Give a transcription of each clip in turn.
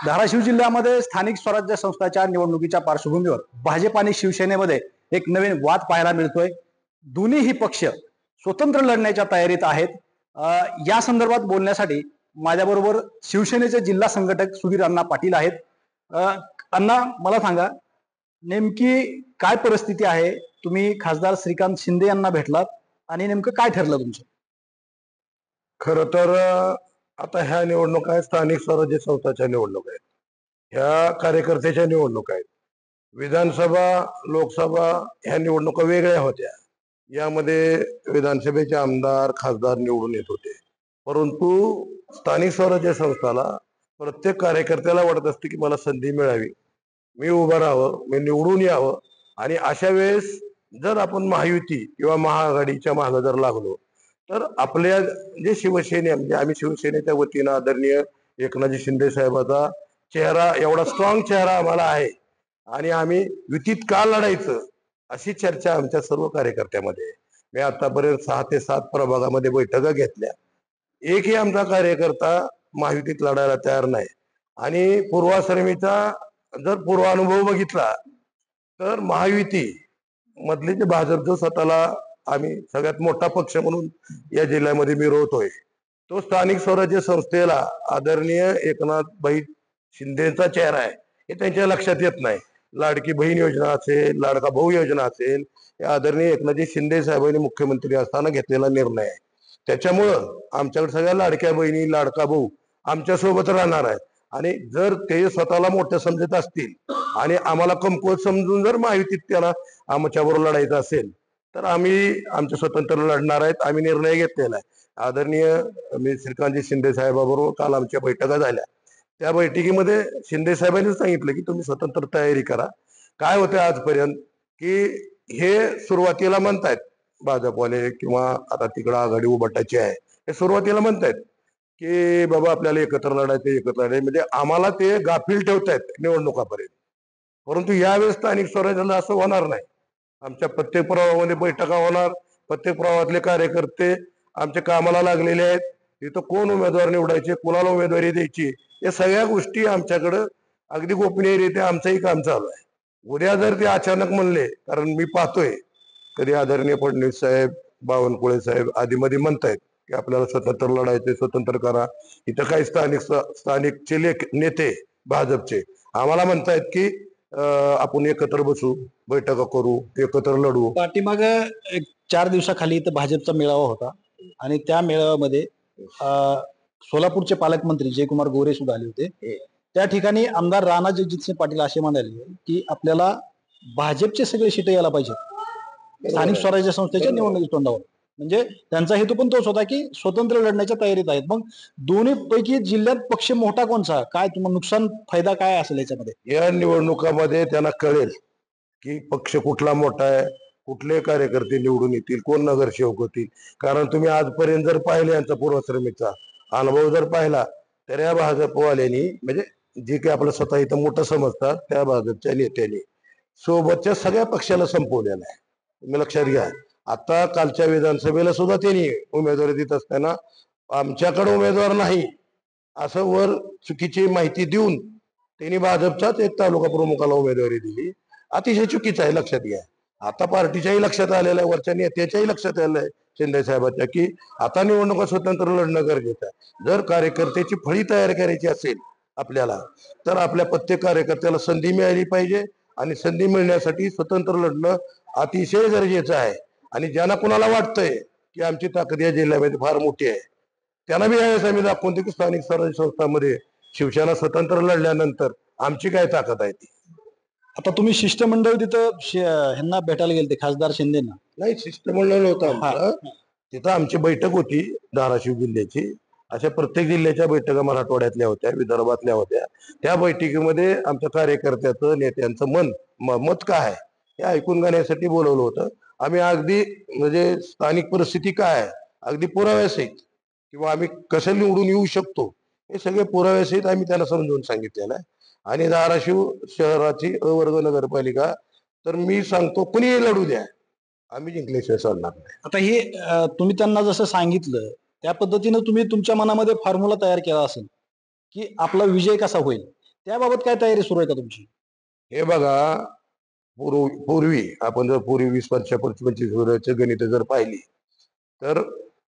धाराशिव जिल्ह्यामध्ये स्थानिक स्वराज्य संस्थाच्या निवडणुकीच्या पार्श्वभूमीवर भाजप आणि शिवसेनेमध्ये एक नवीन वाद पाहायला मिळतोय. दोन्हीही पक्ष स्वतंत्र लढण्याच्या तयारीत आहेत. या संदर्भात बोलण्यासाठी माझ्याबरोबर शिवसेनेचे जिल्हा संघटक सुधीर अण्णा पाटील आहेत. अण्णा, मला सांगा, नेमकी काय परिस्थिती आहे? तुम्ही खासदार श्रीकांत शिंदे यांना भेटलात आणि नेमकं काय ठरलं तुमचं? खरं तर आता ह्या निवडणुका आहेत, स्थानिक स्वराज्य संस्थाच्या निवडणूक आहेत, ह्या कार्यकर्त्याच्या निवडणूक आहेत. विधानसभा, लोकसभा ह्या निवडणुका वेगळ्या होत्या. यामध्ये विधानसभेचे आमदार, खासदार निवडून येत होते. परंतु स्थानिक स्वराज्य संस्थाला प्रत्येक कार्यकर्त्याला वाटत असते की मला संधी मिळावी, मी उभं राहावं, मी निवडून यावं. आणि अशा वेळेस जर आपण महायुती किंवा महाआघाडीच्या मागे जर लागलो तर आपल्या जे शिवसेने, म्हणजे आम्ही शिवसेनेच्या वतीनं आदरणीय एकनाथजी शिंदे साहेबाचा चेहरा, एवढा स्ट्रॉंग चेहरा आम्हाला आहे आणि आम्ही युतीत का लढायचं अशी चर्चा आमच्या सर्व कार्यकर्त्यामध्ये. मी आतापर्यंत 6 ते 7 प्रभागामध्ये बैठका घेतल्या. एकही आमचा कार्यकर्ता महायुतीत लढायला तयार नाही. आणि पूर्वाश्रमीचा जर पूर्वानुभव बघितला तर महायुती मधले जे भाजप जो स्वतःला आम्ही सगळ्यात मोठा पक्ष म्हणून या जिल्ह्यामध्ये मिरवतोय, तो स्थानिक स्वराज्य संस्थेला आदरणीय एकनाथभाई शिंदेचा चेहरा आहे हे त्यांच्या लक्षात येत नाही. लाडकी बहीण योजना असेल, लाडका भाऊ योजना असेल, हे आदरणीय एकनाथजी शिंदे साहेबांनी मुख्यमंत्री असताना घेतलेला निर्णय आहे. त्याच्यामुळं आमच्याकडे सगळ्या लाडक्या बहिणी, लाडका भाऊ आमच्या सोबत राहणार आहे. आणि जर ते स्वतःला मोठं समजत असतील आणि आम्हाला कमकुवत समजून जर महायुतीत त्याला आमच्याबरोबर लढायचं असेल तर आम्ही आमच्या स्वतंत्र लढणार आहेत. आम्ही निर्णय घेतलेला आहे. आदरणीय मी श्रीकांतजी शिंदे साहेबाबरोबर काल आमच्या बैठका झाल्या. त्या बैठकीमध्ये शिंदे साहेबांनी सांगितलं की तुम्ही स्वतंत्र तयारी करा. काय होतं आजपर्यंत की हे सुरुवातीला म्हणतायत भाजपवाले किंवा आता तिकडं आघाडी उभाटाची आहे, हे सुरुवातीला म्हणतायत की बाबा आपल्याला एकत्र लढायचं, एकत्र लढायचं, म्हणजे आम्हाला ते गाफील ठेवतायत निवडणुकापर्यंत. परंतु यावेळेस स्थानिक स्वराज्याला असं होणार नाही. आमच्या प्रत्येक प्रभागामध्ये बैठका होणार. प्रत्येक प्रभागातले कार्यकर्ते आमच्या कामाला लागलेले आहेत. तिथं कोण उमेदवार निवडायचे, कुणाला उमेदवारी द्यायची, या सगळ्या गोष्टी आमच्याकडं अगदी गोपनीयरित्या आमचंही काम चालू आहे. उद्या जर ते अचानक म्हणले, कारण मी पाहतोय कधी आदरणीय फडणवीस साहेब, बावनकुळे साहेब आधीमध्ये म्हणतायत की आपल्याला स्वतंत्र लढायचे, स्वतंत्र करा. इथं काही स्थानिकचे नेते भाजपचे आम्हाला म्हणतायत की आपण एकत्र बसू, बैठका करू, एकत्र लढू. पाठीमाग 4 दिवसाखाली इथं भाजपचा मेळावा होता आणि त्या मेळाव्यामध्ये सोलापूरचे पालकमंत्री जयकुमार गोरे सुद्धा आले होते. त्या ठिकाणी आमदार राणा जगजितसिंह पाटील असे म्हणाले की आपल्याला भाजपचे सगळे सीट यायला पाहिजे स्थानिक स्वराज्य संस्थेच्या निवडणुकीत तोंडावर. म्हणजे त्यांचा हेतू पण तोच होता की स्वतंत्र लढण्याच्या तयारीत आहेत. मग दोन्ही पैकी जिल्ह्यात पक्ष मोठा कोणचा, काय तुम्हाला नुकसान फायदा काय असेल याच्यामध्ये? या निवडणुकामध्ये त्यांना कळेल की पक्ष कुठला मोठा आहे, कुठले कार्यकर्ते निवडून येतील, कोण नगरसेवक होतील. कारण तुम्ही आजपर्यंत जर पाहिले यांचा पूर्वश्रमीचा अनुभव जर पाहिला तर या भाजपवाल्यांनी, म्हणजे जे काही आपलं स्वतः इथं मोठं समजतात त्या भाजपच्या नेत्यांनी सोबतच्या सगळ्या पक्षाला संपवलेलं आहे. तुम्ही लक्षात घ्या. आता कालच्या विधानसभेला सुद्धा त्यांनी उमेदवारी देत असताना आमच्याकडे उमेदवार नाही असं वर चुकीची माहिती देऊन त्यांनी भाजपच्याच एक तालुका प्रमुखाला उमेदवारी दिली. अतिशय चुकीचं आहे, लक्षात घ्या. आता पार्टीच्याही लक्षात आलेलं आहे, वरच्या नेत्याच्याही लक्षात आलेलं आहे शिंदे साहेबांच्या की आता निवडणुका स्वतंत्र लढणं गरजेचं आहे. जर कार्यकर्त्याची फळी तयार करायची असेल आपल्याला तर आपल्या प्रत्येक कार्यकर्त्याला संधी मिळाली पाहिजे आणि संधी मिळण्यासाठी स्वतंत्र लढणं अतिशय गरजेचं आहे. आणि ज्यांना कुणाला वाटतंय की आमची ताकद या जिल्ह्यामध्ये फार मोठी आहे त्यांना बी यावेळेस आम्ही दाखवून की स्थानिक स्वराज्य संस्थांमध्ये शिवसेना स्वतंत्र लढल्यानंतर आमची काय ताकद आहे ती. आता तुम्ही शिष्टमंडळ तिथं ह्यांना भेटायला गेले, खासदार शिंदेना? नाही, शिष्टमंडळ नव्हतं आमचं. तिथं आमची बैठक होती धाराशिव जिल्ह्याची. अशा प्रत्येक जिल्ह्याच्या बैठका मराठवाड्यातल्या होत्या, विदर्भातल्या होत्या. त्या बैठकीमध्ये आमच्या कार्यकर्त्याचं, नेत्यांचं मत काय आहे हे ऐकून घेण्यासाठी बोलवलं होतं. आम्ही अगदी म्हणजे स्थानिक परिस्थिती काय आहे अगदी पुराव्यासहित किंवा आम्ही कसं निवडून येऊ शकतो हे सगळे पुराव्यासहित आम्ही त्याला समजून सांगितलेलं आहे. आणि धाराशिव शहराची अवर्ग नगरपालिका तर मी सांगतो कुणीही लढू द्या, आम्ही जिंकल्याशिवाय चालणार नाही. आता हे तुम्ही त्यांना जसं सांगितलं त्या पद्धतीनं तुम्ही तुमच्या मनामध्ये फॉर्म्युला तयार केला असेल की आपला विजय कसा होईल. त्याबाबत काय तयारी सुरू आहे का तुमची? हे बघा, पूर्वी आपण जर पूर्वी 20 वर्ष 25 वर्षाचे गणित जर पाहिली तर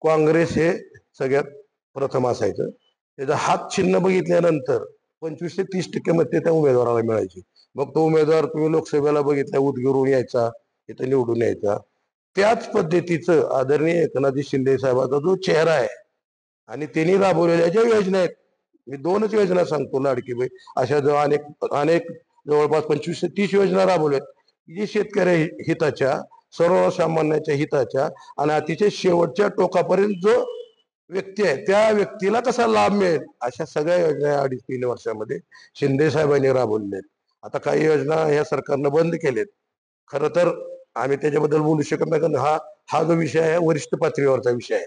काँग्रेस हे सगळ्यात प्रथम असायचं. त्याचा हात चिन्ह बघितल्यानंतर 25 ते 30% मते त्या उमेदवाराला मिळायची. मग तो उमेदवार तुम्ही लोकसभेला बघितल्या उदगीरून यायचा, इथं निवडून यायचा. त्याच पद्धतीचं आदरणीय एकनाथजी शिंदे साहेबांचा जो चेहरा आहे आणि त्यांनी राबवलेल्या ज्या योजना आहेत, मी 2च योजना सांगतो, लाडकी बहीण अशा जो अनेक अनेक जवळपास 25 ते 30 योजना राबवल्यात, जी शेतकरी हिताच्या, सर्वसामान्यांच्या हिताच्या आणि अतिशय शेवटच्या टोकापर्यंत जो व्यक्ती आहे त्या व्यक्तीला कसा लाभ मिळेल अशा सगळ्या योजना 2.5-3 वर्षामध्ये शिंदे साहेबांनी राबवलेल्या आहेत. आता काही योजना ह्या सरकारनं बंद केलेत. खरं तर आम्ही त्याच्याबद्दल बोलू शकत नाही, कारण हा हा जो विषय आहे वरिष्ठ पातळीवरचा विषय आहे.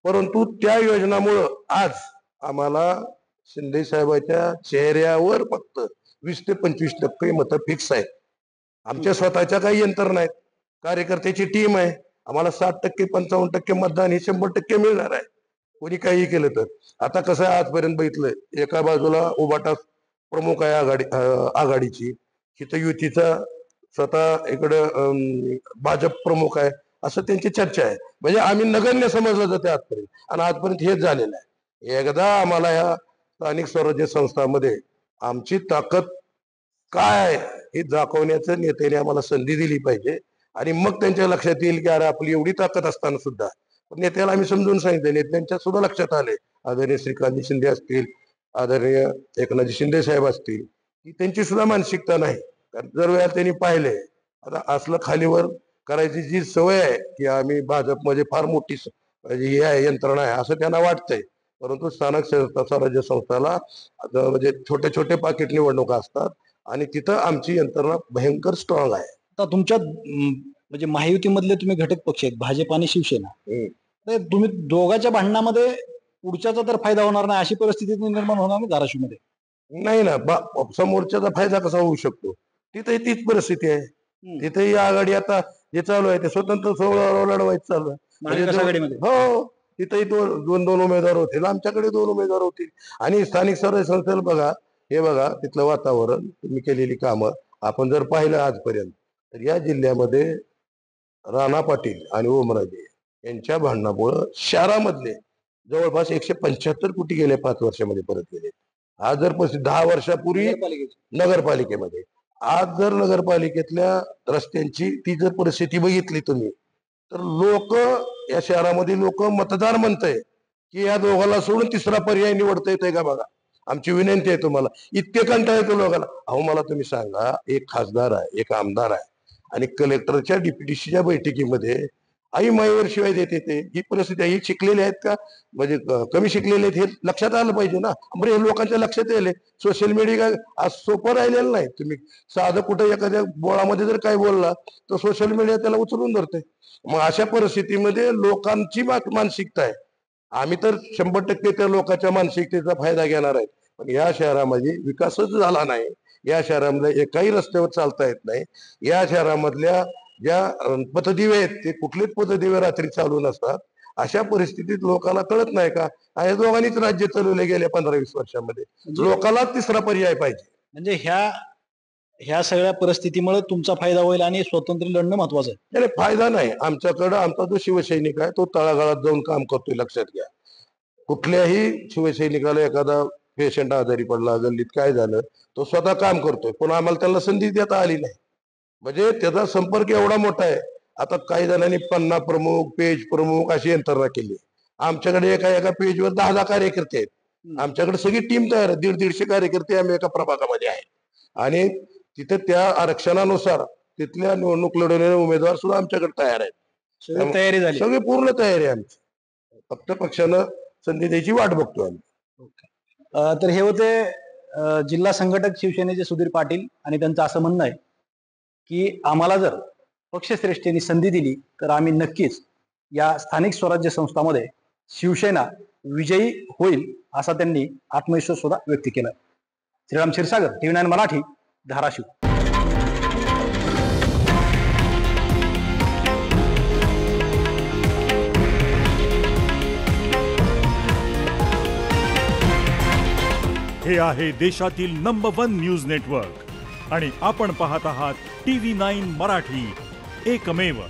परंतु त्या योजनामुळं आज आम्हाला शिंदे साहेबांच्या चेहऱ्यावर फक्त 20 ते 25% मतं फिक्स आहेत. आमच्या स्वतःच्या काही यंत्रणा आहेत, कार्यकर्त्याची टीम आहे. आम्हाला 60% 55% मतदान हे 100% मिळणार आहे, कोणी काही केलं तर. आता कसं आहे, आजपर्यंत बघितलंय एका बाजूला उभाटा प्रमुख आहे आघाडीची, इथं युतीचा स्वतः इकडं भाजप प्रमुख आहे, असं त्यांची चर्चा आहे. म्हणजे आम्ही नगण्य समजलं जाते आजपर्यंत, आणि आजपर्यंत हेच झालेलं आहे. एकदा आम्हाला या स्थानिक स्वराज्य संस्थांमध्ये आमची ताकद काय आहे हे दाखवण्याचं नेत्याने आम्हाला संधी दिली पाहिजे. आणि मग त्यांच्या लक्षात येईल की अरे आपली एवढी ताकद असताना सुद्धा, पण नेत्याला आम्ही समजून सांगितलं, नेत्यांच्या सुद्धा लक्षात आले, आदरणीय श्रीकांत शिंदे असतील, आदरणीय एकनाथ शिंदे साहेब असतील, की त्यांची सुद्धा मानसिकता नाही. कारण जर वेळा त्यांनी पाहिले, आता असलं खालीवर करायची जी सवय आहे की आम्ही भाजपमध्ये फार मोठी ही आहे, यंत्रणा आहे, असं त्यांना वाटतंय. परंतु स्थानिक स्वराज्य संस्थाला म्हणजे छोटे छोटे पाकिट निवडणुका असतात आणि तिथं आमची यंत्रणा भयंकर स्ट्रॉंग आहे. आता तुमच्या म्हणजे महायुतीमधले तुम्ही घटक पक्ष आहेत, भाजप आणि शिवसेना. तर तुम्ही दोघांच्या भांडणामध्ये पुढच्याचा तर फायदा होणार नाही अशी परिस्थिती निर्माण होणार नाही धाराशिवमध्ये? नाही ना, समोरच्याचा फायदा कसा होऊ शकतो? तिथे तीच परिस्थिती आहे. तिथे ही आघाडी आता जे चालू आहे ते स्वतंत्र लढवायचं चालू आहे. महाविकास आघाडीमध्ये हो, तिथेही दोन उमेदवार होतील, आमच्याकडे 2 उमेदवार होतील. आणि स्थानिक स्वराज्य संस्थेला बघा, हे बघा तिथलं वातावरण, तुम्ही केलेली कामं आपण जर पाहिलं आजपर्यंत, तर या जिल्ह्यामध्ये राणा पाटील आणि ओमराजे यांच्या भांडणामुळं शहरामधले जवळपास 175 कोटी गेल्या 5 वर्षामध्ये परत गेले. आज जर 10 वर्षापूर्वी नगरपालिकेमध्ये, आज जर नगरपालिकेतल्या रस्त्यांची ती जर परिस्थिती बघितली तुम्ही, तर लोक या शहरामध्ये लोक मतदार म्हणतंय की या दोघाला सोडून तिसरा पर्याय निवडता येतोय का बघा. आमची विनंती आहे तुम्हाला, इतके कंटाळ येतो लोकांना. अहो मला तुम्ही सांगा, एक खासदार आहे, एक आमदार आहे, आणि कलेक्टरच्या डिप्युटीच्या बैठकीमध्ये आई माईवर शिवाय देते ते, ही परिस्थिती आहे. ही शिकलेले आहेत का, म्हणजे कमी शिकलेले आहेत, हे लक्षात आलं पाहिजे ना. बरं, हे लोकांच्या लक्षात येईल. सोशल मीडिया आज सोपं राहिलेलं नाही. तुम्ही साधं कुठं एखाद्या बोळामध्ये जर काय बोलला तर सोशल मीडिया त्याला उचलून धरते. मग अशा परिस्थितीमध्ये लोकांची मानसिकता आहे. आम्ही तर 100% त्या लोकांच्या मानसिकतेचा फायदा घेणार आहे. पण या शहरामध्ये विकासच झाला नाही. या शहरामध्ये एकाही रस्त्यावर चालता येत नाही. या शहरामधल्या ज्या पथदिवे आहेत ते कुठलेच पथदिवे रात्री चालू नसतात. अशा परिस्थितीत लोकांना कळत नाही का, या दोघांनीच राज्य चालवले गेल्या 15-20 वर्षामध्ये. लोकांना तिसरा पर्याय पाहिजे. म्हणजे ह्या सगळ्या परिस्थितीमुळे तुमचा फायदा होईल आणि स्वतंत्र लढणं महत्वाचं आहे? त्याने फायदा नाही. आमच्याकडं आमचा जो शिवसैनिक आहे तो तळागाळात जाऊन काम करतोय, लक्षात घ्या. कुठल्याही शिवसैनिकाला एखादा पेशंट आजारी पडला, गल्लीत काय झालं, तो स्वतः काम करतोय, पण आम्हाला त्याला संधी देता आली नाही. म्हणजे त्याचा संपर्क एवढा मोठा आहे. आता काही जणांनी पन्ना प्रमुख, पेज प्रमुख अशी यंत्रणा केली. आमच्याकडे एका पेजवर 10 कार्यकर्ते आहेत. आमच्याकडे सगळी टीम तयार आहे. 150 कार्यकर्ते आम्ही एका प्रभागामध्ये आहेत. आणि तिथे त्या आरक्षणानुसार तिथल्या निवडणूक लढवणारे उमेदवार सुद्धा आमच्याकडे तयार आहेत. सगळी तयारी झाली? सगळी पूर्ण तयारी आहे आमची. फक्त पक्षानं संधी द्यायची वाट बघतोय आम्ही. तर हे होते जिल्हा संघटक शिवसेनेचे सुधीर पाटील, आणि त्यांचं असं म्हणणं आहे की आम्हाला जर पक्षश्रेष्ठींनी संधी दिली तर आम्ही नक्कीच या स्थानिक स्वराज्य संस्थांमध्ये शिवसेना विजयी होईल, असा त्यांनी आत्मविश्वास सुद्धा व्यक्त केला. श्रीराम क्षीरसागर, TV9 मराठी, धाराशिव. हे आहे देशातील नंबर 1 न्यूज नेटवर्क आणि आपण पाहत आहात TV9 मराठी, एकमेव.